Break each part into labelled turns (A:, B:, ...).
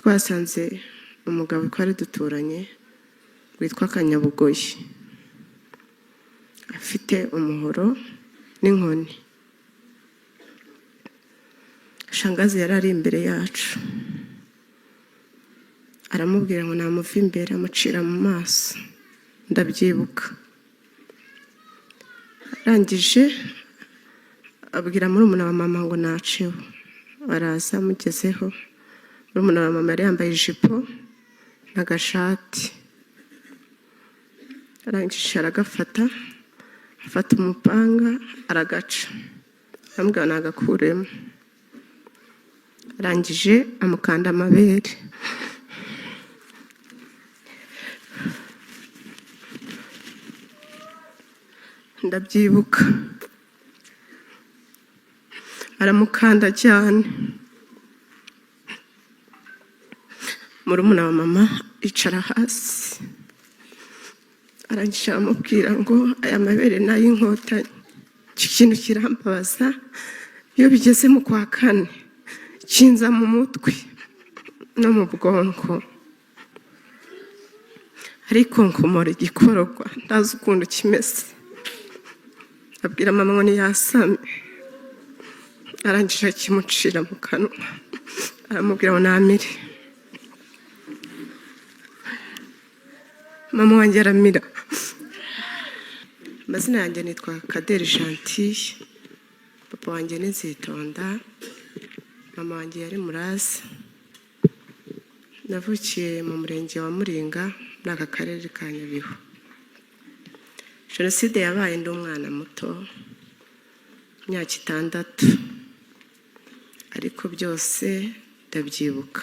A: twasanze umugabo twari duturanye witwa Kanyabugoyi afite umuhoro n'inkoni. Shangazi yarari imbere yacu aramubwira ngo namuva imbere, amucira mu maso. Ndabyibuka. Arangije abwira murumuna wa mama ngo naceho. Araza amugezeho. Murumuna wa mama yari yambaye ijipo n'agashati. Arangije aragafata, afata umupanga aragaca. Aramubwira nagakuremo. Arangije amukanda amabere. Ndabyibuka. Aramukanda cyane. Murumuna wa mama icara hasi. Arangije aramubwira ngo aya mabere n'ay'inkotanyi. Iki kintu kirambabaza. Iyo bigeze mu kwa kane kinza mu mutwe no mu bwonko. Ariko nkomora igikororwa ndazi ukuntu kimeze. Abwira mama ngo niyasame. Arangije akimucira mu kanwa. Aramubwira ngo namire. Mama wanjye aramira. Amazina yanjye nitwa Kaderi Gentille. Papa wanjye ni Nzitonda. Mama wanjye yari Murazi. Navukiye mu murenge wa Muringa muri aka karere ka Nyabihu. Jenoside yabaye ndi umwana muto, imyaka 6, ariko byose ndabyibuka.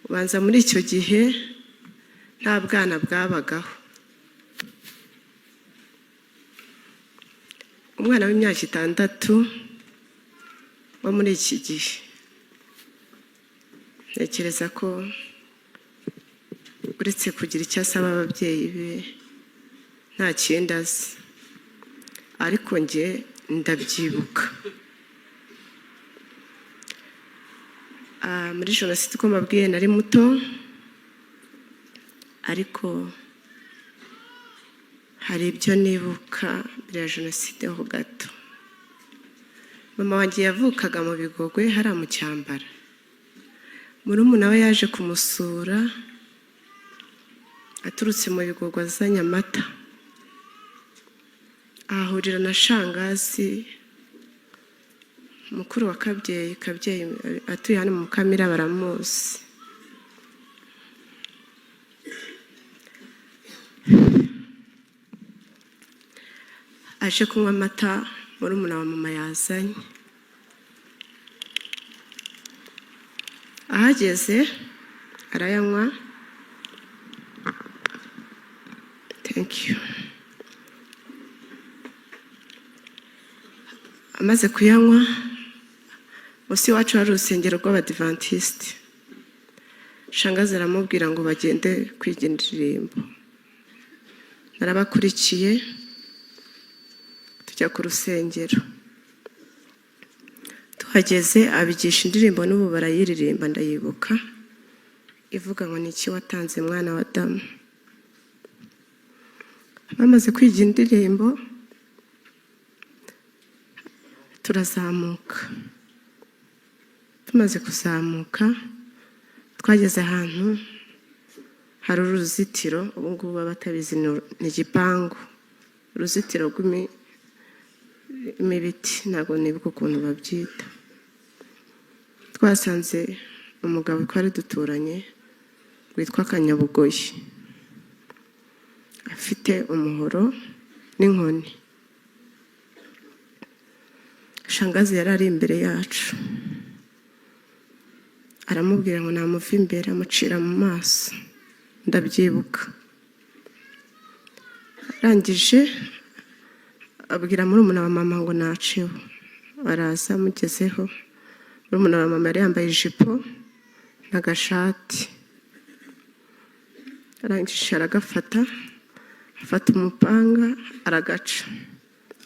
A: Ubanza muri icyo gihe nta bwana bwabagaho. Umwana w'imyaka 6 wo muri iki gihe ntekereza ko uretse kugira icyo asaba ababyeyi be nta kindi azi. Ariko njye ndabyibuka. Muri jenoside uko mbabwiye nari muto, ariko hari ibyo nibuka mbere ya jenoside ho gato. Mama wanjye yavukaga mu Bigogwe hariya mu Cyambara. Murumuna we yaje kumusura aturutse mu Bigogwe azanye amata. Ahahurira na shangazi mukuru wa Kabyeyi atuye hano mu Mukamira baramuzi. Aje kunywa amata murumuna wa mama yazanye. Ahageze arayanywa. Thank you. Amaze kuyanywa, musi wacu hari urusengero rw'Abadiventiste. Shangazi aramubwira ngo bagende kwiga indirimbo. Narabakurikiye tujya ku rusengero. Tuhageze abigisha indirimbo n'ubu barayiririmba ndayibuka. Ivuga ngo ni iki watanze mwana wa Adamu. Bamaze kwiga indirimbo turazamuka. Tumaze kuzamuka twageze ahantu hari uruzitiro, ubu ngubu abatabizi ni igipangu. Uruzitiro rw'imibiti, ntabwo nibuka ukuntu babyita. Twasanze umugabo twari duturanye witwa Kanyabugoyi afite umuhoro n'inkoni. Shangazi yarari imbere yacu aramubwira ngo namuva imbere, amucira mu maso. Ndabyibuka. Arangije abwira murumuna wa mama ngo naceho. Araza amugezeho. Murumuna wa mama yari yambaye ijipo n'agashati. Arangije aragafata, afata umupanga aragaca.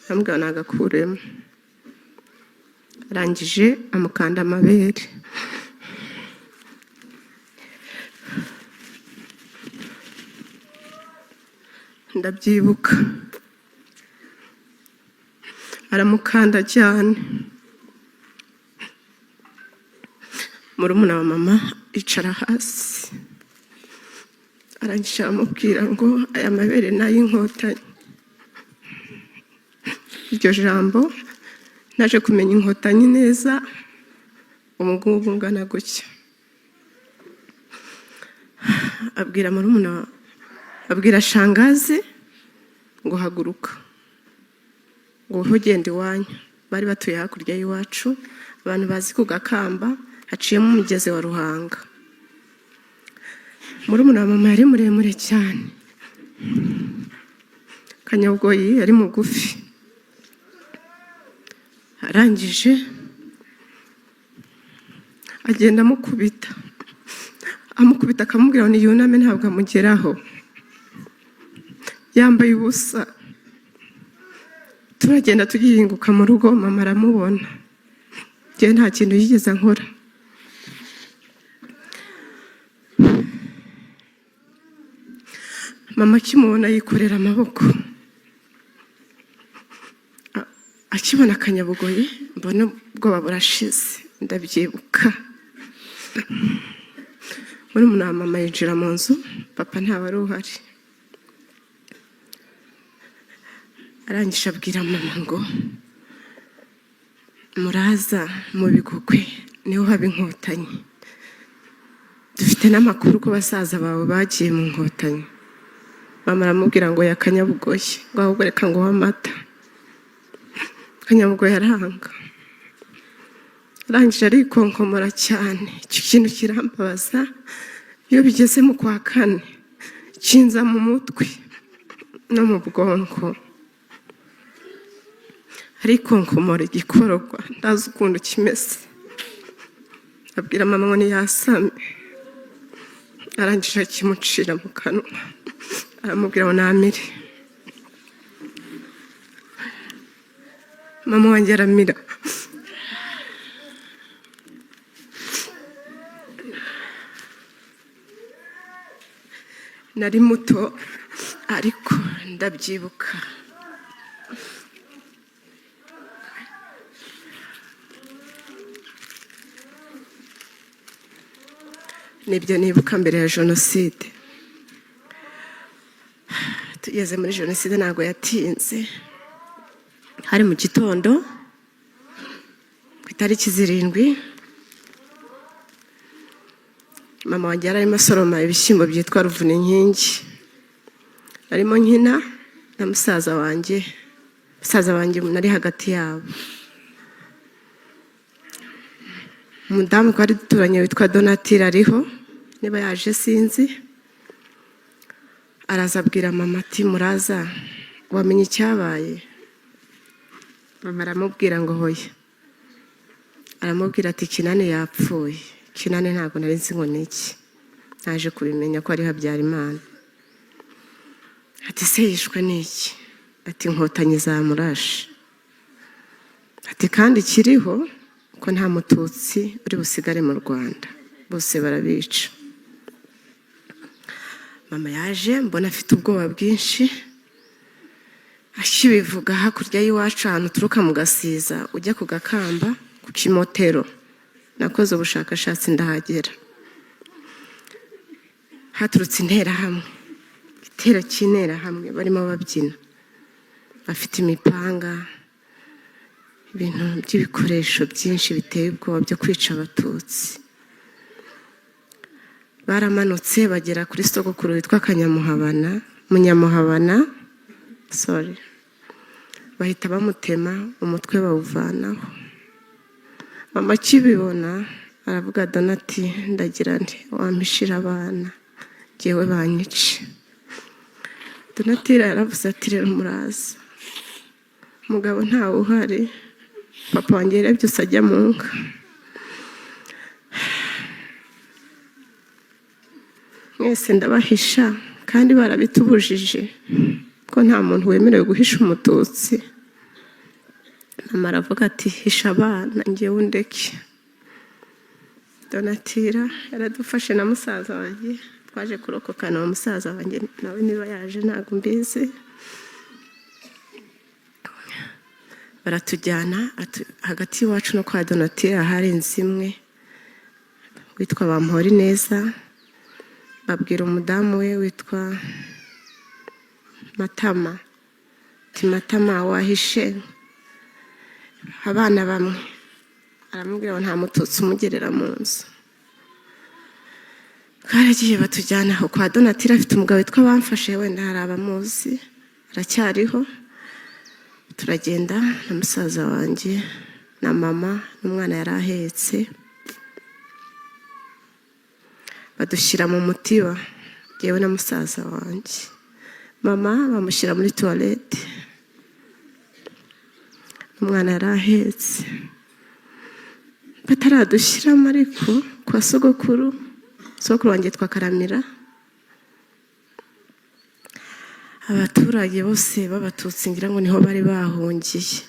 A: Aramubwira nagakuremo. Arangije amukanda amabere. ndabyibuka aramukanda cyane. Murumuna wa mama icara hasi arangije aramubwira ngo aya mabere ni ay'inkotanyi. Iryo jambo naje kumenya inkotanyi neza umugubu ngana gutya. Abwira shangazi ngo haguruka ngo ugende iwanyu. Bari batuye hakurya y'iwacu, abantu bazi ku Gakamba haciyemo umugezi wa Ruhanga. Murumuna wa mama yari muremure cyane, Kanyabwoyi yari mugufi. Arangije agenda amukubita akamubwira ngo niyuname ntabwo amugeraho, yambaye ubusa. Turagenda tugihinguka mu rugo, mama aramubona, njye nta kintu yigeze nkora. Mama akimubona yikorera amaboko. Akibona Kanyabwoyi mbona ubwoba burashize, ndabyibuka. Murumuna wa mama yinjira mu nzu, papa ntawari uhari. Arangije abwira mama ngo muraza mu Bigogwe niho haba inkotanyi, dufite n'amakuru ko basaza bawe bagiye mu nkotanyi. Mama aramubwira ngo ya Kanyabwoyi ngo ahubwo reka ngo amata. Kanyabwoyi arahanga. Arangije arikonkomora cyane. Icyo kintu kirambabaza, iyo bigeze mu kwa kane kinza mu mutwe no mu bwonko. Arikonkomora igikororwa ndazi ukuntu kimeze. Abwira mama ngo niyasame. Arangije akimucira mu kanwa, aramubwira ngo namire. Mama wanjye aramira. Nari muto ariko ndabyibuka. Nibyo nibuka mbere ya jenoside. Tugeze muri jenoside ntabwo yatinze. Hari mu gitondo ku itariki 7, mama wanjye arimo asoroma ibishyimbo byitwa Ruvuninkingi. Arimo nkina na musaza wanjye nari hagati yabo. Umudamu twari duturanye witwa Donatira ariho, niba yaje sinzi. Araza abwira mama ati muraza wamenye icyabaye? Mama aramubwira ngo hoya. Aramubwira ati Kinane yapfuye. Kinane ntabwo nari nzi ngo niki, naje kubimenya ko ari Habyarimana. Ati se yishwe niki? Ati inkotanyi zamurashe. Ati kandi kiriho ko nta mututsi uri busigare mu Rwanda, bose barabica. Mama yaje mbona afite ubwoba bwinshi. Akibivuga hakurya y'iwacu ahantu turuka mu Gasiza ujya ku Gakamba ku Kimotero, nakoze ubushakashatsi ndahagera. Haturutse interahamwe, igitero cy'interahamwe barimo babyina, bafite imipanga, ibintu by'ibikoresho byinshi biteye ubwoba byo kwica abatutsi. Baramanutse bagera kuri sogokuru witwa Munyamuhabana, bahita bamutema umutwe bawuvanaho. Mama akibibona aravuga Donati ndagira nti wampishira abana jyewe banyice. Donatira yaravuze ati rero muraza, umugabo ntawe uhari, papa wanjye yarebye ajya mu nka. Mwese ndabahisha kandi barabitubujije ko nta muntu wemerewe guhisha umututsi. Mama aravuga ati hisha abana njyewe undeke. Donatira yaradufashe na musaza wanjye twaje kurokokana uwo musaza wanjye nawe niba yaje ntabwo mbizi. Baratujyana hagati y'iwacu no kwa Donatira hari inzu imwe witwa Bampori neza, babwira umudamu we witwa Matama, Matama wahishe abana bamwe, aramubwira ngo nta mututsi umugerera mu nzu. Twaragiye batujyana aho kwa Donatira, afite umugabo witwa Bamfashe, wenda hari abamuzi, aracyariho. Turagenda na musaza wanjye na mama n'umwana yari ahetse, badushyira mu mutiba yewe na musaza wanjye. Mama bamushyira muri toilette, umwana yari ahetse. Bataradushyiramo ariko kwa sogokuru wanjye twakaramira, abaturage bose b'abatutsi ngira ngo niho bari bahungiye,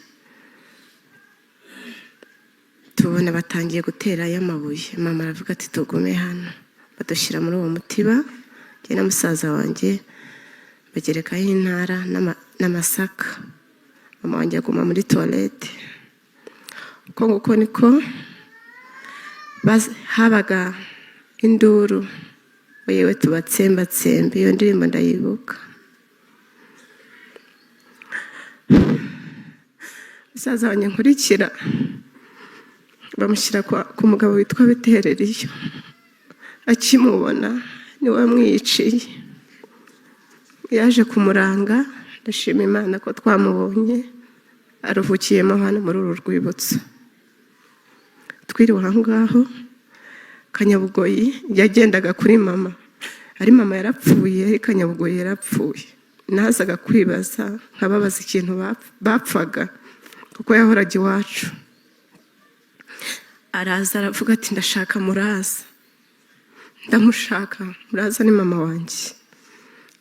A: tubona batangiye gutera y'amabuye. Mama aravuga ati tugume hano, badushyira muri uwo mutiba njye na musaza wanjye, bagerekaho intara n'amasaka. Mama wanjye aguma muri toilette. Uko nguko niko habaga induru, yewe tubatsembatsembe. Iyo ndirimbo ndayibuka. Musaza wanjye nkurikira bamushyira ku mugabo witwa Bitereriyo. Akimubona niwe wamwiciye. Yaje kumuranga, ndashima Imana ko twamubonye aruhukiyemo hano muri uru rwibutso. Twiriwe aho ngaho, Kanyabugoyi yagendaga kuri mama, ari mama yarapfuye, ari Kanyabugoyi yarapfuye. Nazaga kwibaza nkababaza ikintu bapfaga kuko yahoraga iwacu. Araza aravuga ati ndashaka Muraza. Ndamushaka, Muraza ni mama wanjye.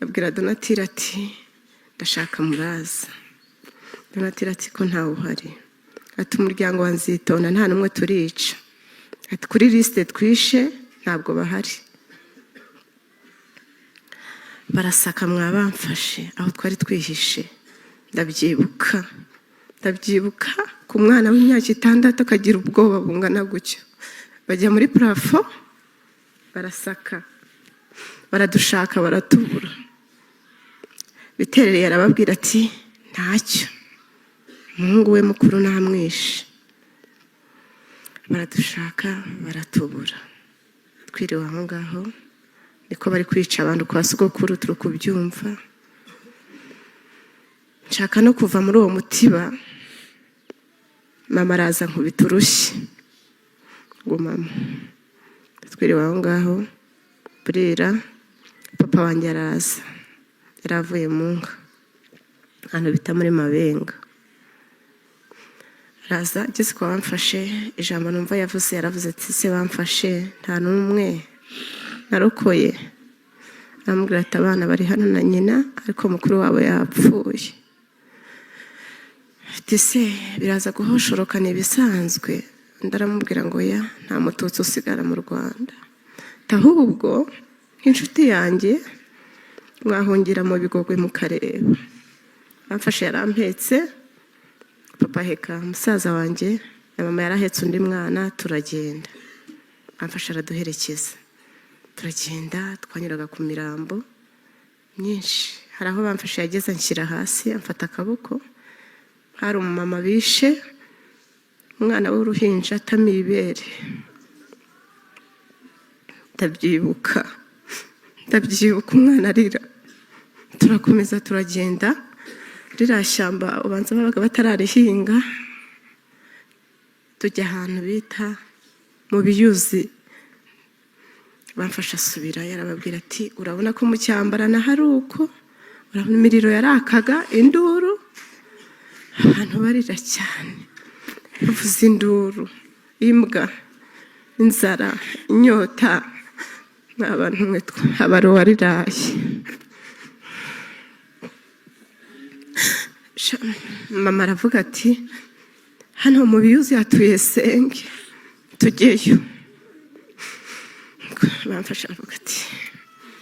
A: Abwira Donatira ati ndashaka Muraza. Donatira ati ko ntawe uhari. Ati umuryango wa Nzitonda nta n'umwe turica. Ati kuri liste twishe ntabwo bahari. Barasaka Bamfashe aho twari twihishe. Ndabyibuka ku mwana w'imyaka 6 akagira ubwoba bungana gutyo. Bajya muri plafo barasaka, baradushaka baratubura. Biterereye arababwira ati ntacyo, umuhungu we mukuru namwishe. Baradushaka baratubura. Twiriwe aho ngaho niko bari kwica abantu kwa sogokuru, turi kubyumva. Nshaka no kuva muri uwo mutiba, mama araza nkubita urushyi ngo mama. Twiriwe aho ngaho burira, papa wanjye araza, yaravuye mu nka ahantu bita muri Mabenga. Araza ageze kwa Bamfashe, ijambo numva yavuze, yaravuze ati se Bamfashe nta n'umwe narokoye. Aramubwira ati abana bari hano na nyina, ariko mukuru wabo yapfuye. Ati se biraza guhoshorokana ibisanzwe? Ndaramubwira ngo ya nta mututsi usigara mu Rwanda, ahubwo nk'inshuti yanjye mwahungira mu Bigogwe mukareba. Bamfashe yarampetse, papa heka musaza wanjye na mama yarahetse undi mwana, turagenda. Bamfashe araduherekeza, turagenda. Twanyuraga ku mirambo myinshi. Hari aho Bamfashe yageze anshyira hasi, amfata akaboko. Hari umumama bishe, umwana w'uruhinja atamiye ibere. Ndabyibuka umwana arira. Turakomeza turagenda, ririya shyamba ubanza babaga batararihinga. Tujya ahantu bita mu Biyuzi. Bamfashe asubira, yarababwira ati urabona ko mu Cyambarana hari uko, urabona imiriro yarakaga, induru, abantu barira cyane, bavuza induru, imbwa, inzara, inyota. Abantu mwe abaro wariraye. Mama aravuga ati hano mu Biyuzi hatuye senge, tujyeyo. Bamfashe aravuga ati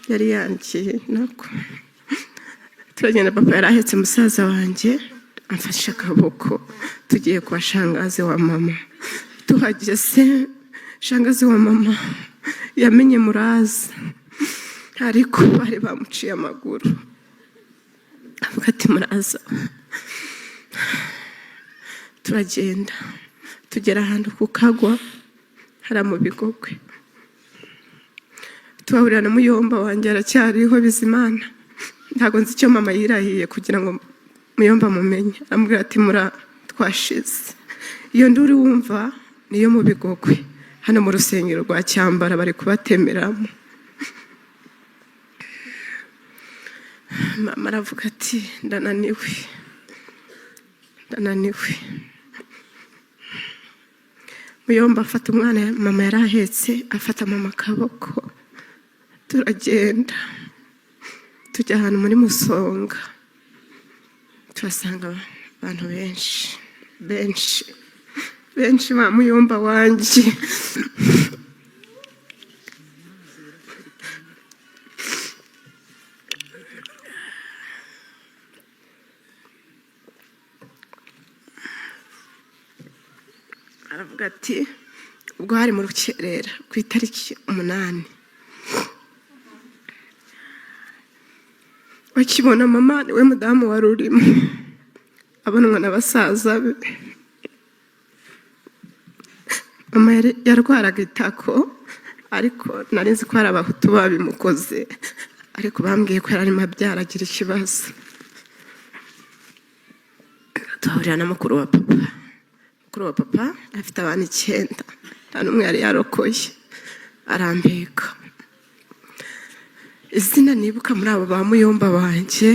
A: yari yangiye nako turagenda. Papa yari ahetse musaza wanjye amfashe akaboko, tugiye kwa shangazi wa mama. Tuhageze shangazi wa mama yamenye muraza, ariko bari bamuciye amaguru. Avuga ati muraza. Turagenda tugera ahantu ku Kagwa hara mu Bigogwe, tuhahurira na muyomba wanjye aracyariho Bizimana. Ntago nzi icyo mama yirahiye kugira ngo muyomba mumenye. Amubwira ati mura twashize. Iyo nduri wumva niyo mu Bigogwe, hano mu rusengero rwa Cyambara bari kubatemeramo. Mama aravuga ati ndananiwe. Muyomba afata umwana mama yari ahetse, afata mama akaboko, turagenda tujya ahantu muri Musonga. Turasanga abantu benshi ba muyomba wanjye. Aravuga ati ubwo hari mu rukerera ku itariki 8, wakibona mama niwe mudamu wari urimo, abonwa n'abasaza be. Mama yarwaraga itako, ariko nari nzi ko hari abahutu babimukoze, ariko bambwiye ko yari arimo abyara agira ikibazo. Tuhahurira na mukuru wa papa afite abana 9, nta n'umwe yari yarokoye, arambika. Izina nibuka muri abo ba muyomba wanjye,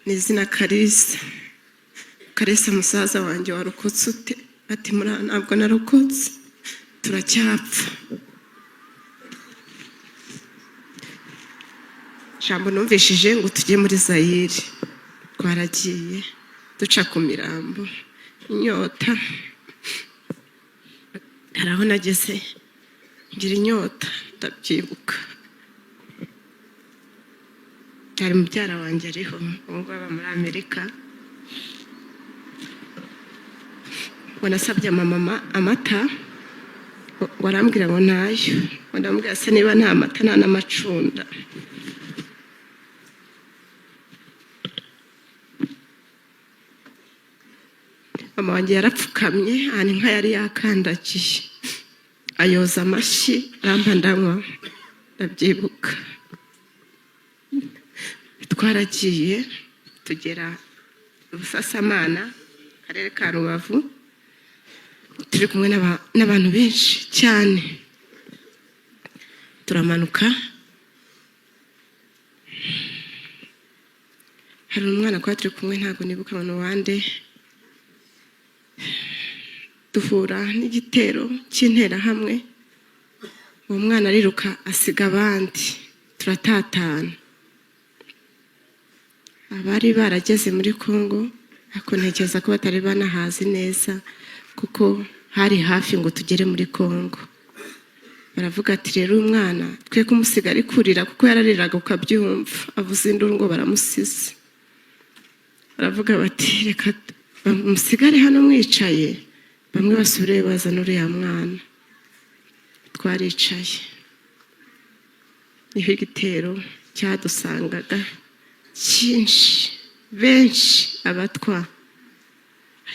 A: ni izina Karisa musaza wanjye warokotse ute? Ati mura ntabwo narokotse, turacyapfa. Jambo numvishije ngo tujye muri Zaire. Twaragiye duca ku mirambo, inyota. Haraho nageze ngira inyota, ndabyibuka. Hari mubyara wanjye ariho, ubwo aba muri Amerika. Wanasabye mama amata, warambwira ngo nayo. Ndamubwira se niba nta mata nta n'amacunda. Mama wanjye yarapfukamye, ahantu inka yari yakandagiye, ayoza amashyi, aramba ndanywa, ndabyibuka. Twaragiye tugera Busasamana, Karere ka Rubavu, turi kumwe n'abantu benshi cyane. Turamanuka, hari umwana kwa turi kumwe, ntago nibuka abantu wande. Duhura n'igitero cy'interahamwe, uwo mwana ariruka asiga abandi, turatatana. Abari barageze muri Kongo, ariko ntekereza ko batari banahazi neza, kuko hari hafi ngo tugere muri Kongo. Baravuga ati rero umwana twe kumusiga ari kurira, kuko yarariraga ukabyumva, avuze induru ngo baramusize. Baravuga bati reka musigare hano mwicaye, bamwe basubire bazana uriya mwana. Twaricaye, niho igitero cyadusangaga cyinshi, benshi abatwa.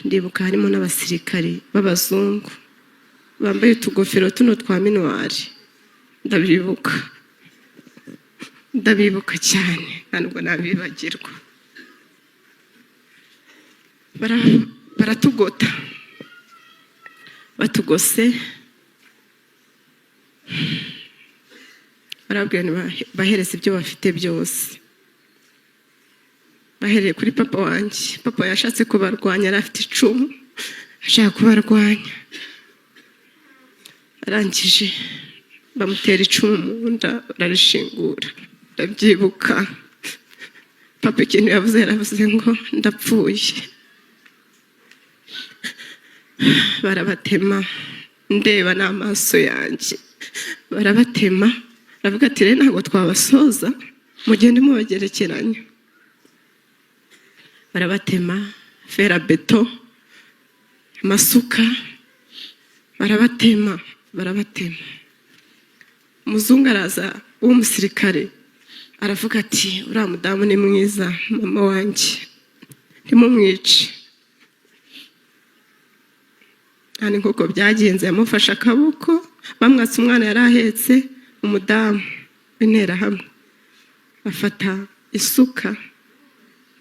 A: Ndibuka harimo n'abasirikari b'abazungu bambaye utugofero tuno twa minuari. Ndabibuka cyane, ntabwo nabibagirwa. Baratugota, batugose, barabwira bahereza ibyo bafite byose. Bahereye kuri papa wanjye. Papa yashatse kubarwanya, yari afite icumu, ashaka kubarwanya. Arangije bamutera icumu mu nda, bararishingura. Ndabyibuka. papa ikintu yavuze yaravuze ngo ndapfuye. Barabatema ndeba n'amaso yanjye, barabatema. Aravuga ati rero ntabwo twabasoza, mugende mubagerekeranya. Barabatema, ferabeto, amasuka, barabatema. Umuzungu araza w'umusirikare aravuga ati uriya mudamu ni mwiza, mama wanjye ntimumwice. Kandi nk'uko byagenze yamufashe akaboko, bamwatse umwana yari ahetse, umudamu w'interahamwe afata isuka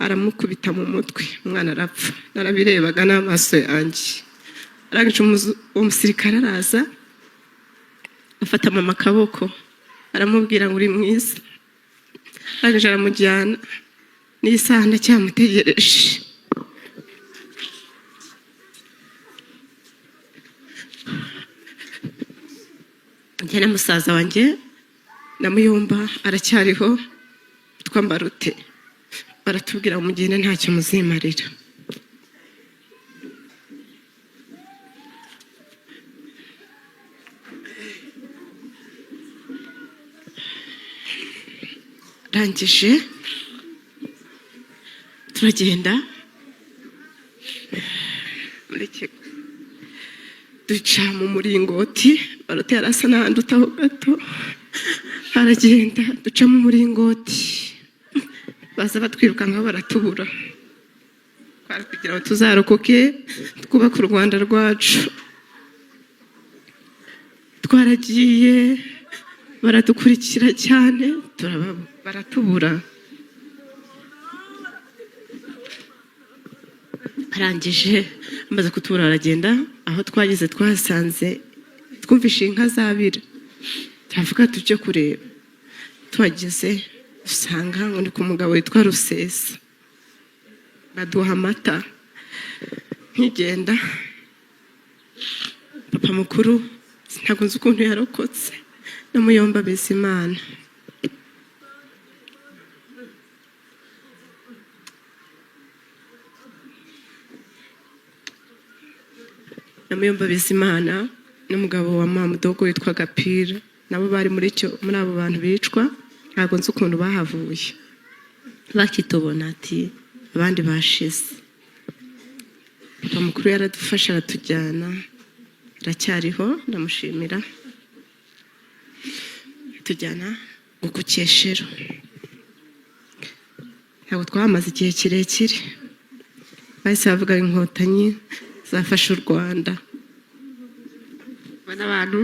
A: aramukubita mu mutwe, umwana arapfa. Narabirebaga n'amaso yanjye. Arangije umusirikare araza afata mama akaboko aramubwira ngo uri mwiza. Arangije aramujyana, n'isaha ndacyamutegereje. Njye na musaza wanjye na Muyomba aracyariho, twambarute. Baratubwira mugende ntacyo muzimarira. Rangije turagenda duca mu muringoti, barute yarasa n'ahandi utaho gato. Haragenda duca mu muringoti, baza batwirukankaho baratubura. Twari kugira ngo tuzarokoke twubake u Rwanda rwacu. Twaragiye baradukurikira cyane, baratubura. Arangije amaze kutubura aragenda. Aho twageze twasanze twumvishe inka zabira, turavuga tujye kureba. Tuhageze usanga ngo ni ku mugabo witwa Rusesa. Baduha amata. Nkigenda papa mukuru ntabwo nzi ukuntu yarokotse, na Muyomba Bizimana. Na Muyomba Bizimana n'umugabo wa Mamudogo witwa Gapira, nabo bari muri abo bantu bicwa. Ntabwo nzi ukuntu bahavuye. Bakitubona ati abandi bashize. Papa mukuru yaradufasha aratujyana, aracyariho, ndamushimira. Tujyana ku Cyeshero. Ntabwo twahamaze igihe kirekire. Bahise bavuga inkotanyi zafashe u Rwanda. Bana abantu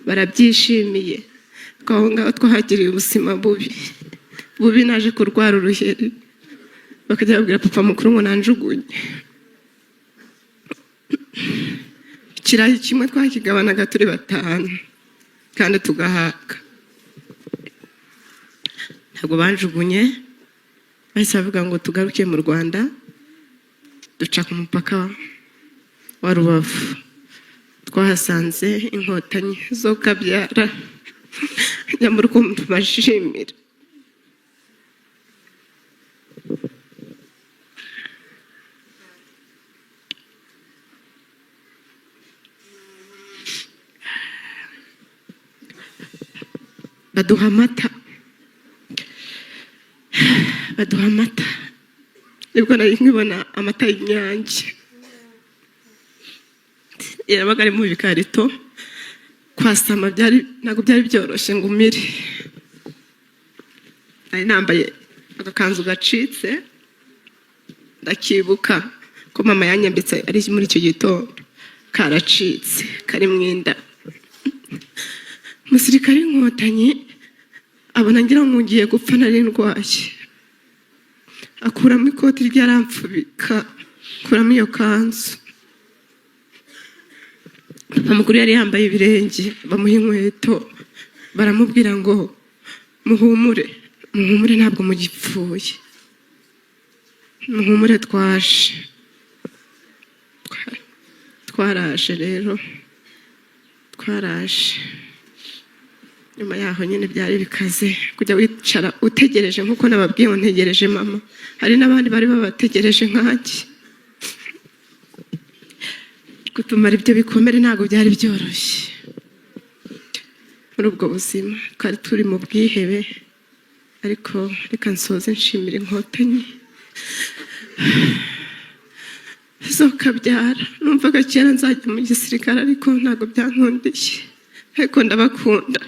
A: barabyishimiye. Twaho ngaho twahagiriye ubuzima bubi. Naje kurwara uruheri, bakajya babwira papa mukuru ngo nanjugunye. Ikirayi kimwe twakigabanaga turi 5 kandi tugahaga. Ntabwo banjugunye, bahise bavuga ngo tugaruke mu Rwanda. Duca ku mupaka wa Rubavu. Twahasanze inkotanyi zo Kabyara. Nyamurukundo bashimira. Baduha amata. Nibwo nari nkibona amata y'Inyange. Yarabaga ari mu bikarito. Kwasama ntabwo byari byoroshye ngo umire. Nari nambaye agakanzu gacitse, ndakibuka ko mama yanyambitse ari muri icyo gitondo. Karacitse, kari mu inda. Umusirikare w'inkotanyi abona ngira ngo ngiye gupfa, nari ndwaye. Akuramo ikoti ryaramfubika, akuramo iyo kanzu. Papa mukuru yari yambaye ibirenge, bamuha inkweto, baramubwira ngo muhumure ntabwo mugipfuye. Muhumure twaraje rero. nyuma yaho nyine byari bikaze kujya wicara utegereje nk'uko nababwiye ngo ntegereje mama, hari n'abandi bari babategereje nkanjye. Gutumara ibyo bikomere ntabwo byari byoroshye. Muri ubwo buzima twari turi mu bwihebe, ariko reka nsoze nshimira Inkotanyi zo Kabyara. Numvaga kera nzajya mu gisirikare ariko ntabwo byankundiye, ariko ndabakunda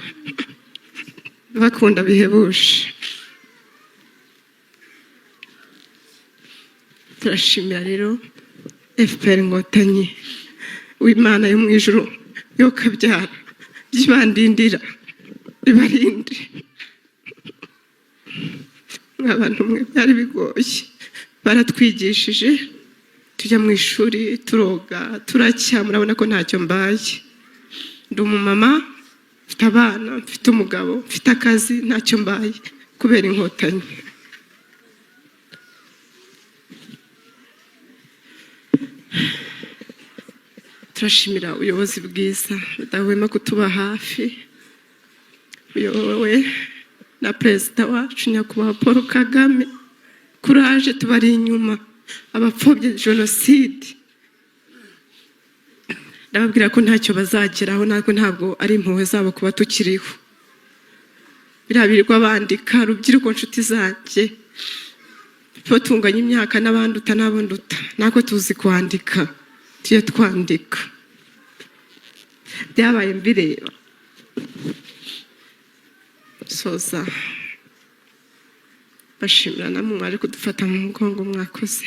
A: bihebuje. Turashimira rero FPR Inkotanyi, w'Imana yo mu ijuru yo Kabyara, ibandindira ibarinde. Abantu mwe byari bigoye, baratwigishije tujya mu ishuri turoga turacya, murabona ko ntacyo mbaye. Ndi umumama, mfite abana, mfite umugabo, mfite akazi, ntacyo mbaye kubera Inkotanyi. Turashimira ubuyobozi bwiza budahwema kutuba hafi, uyobowe na Perezida wacu Nyakubahwa Paul Kagame. Kuraje tubari inyuma abapfobye jenoside, ndababwira ko ntacyo bazageraho, ntabwo ari impuhwe zabo kuba tukiriho. Birabirirwa bandika, rubyiruko nshuti zanjye, tunganya imyaka n'abanduta n'abonduta, nako tuzi kwandika, tujye twandika. Byabaye mbireba. Soza bashimira namwe mwari kudufata mu mugongo, mwakoze.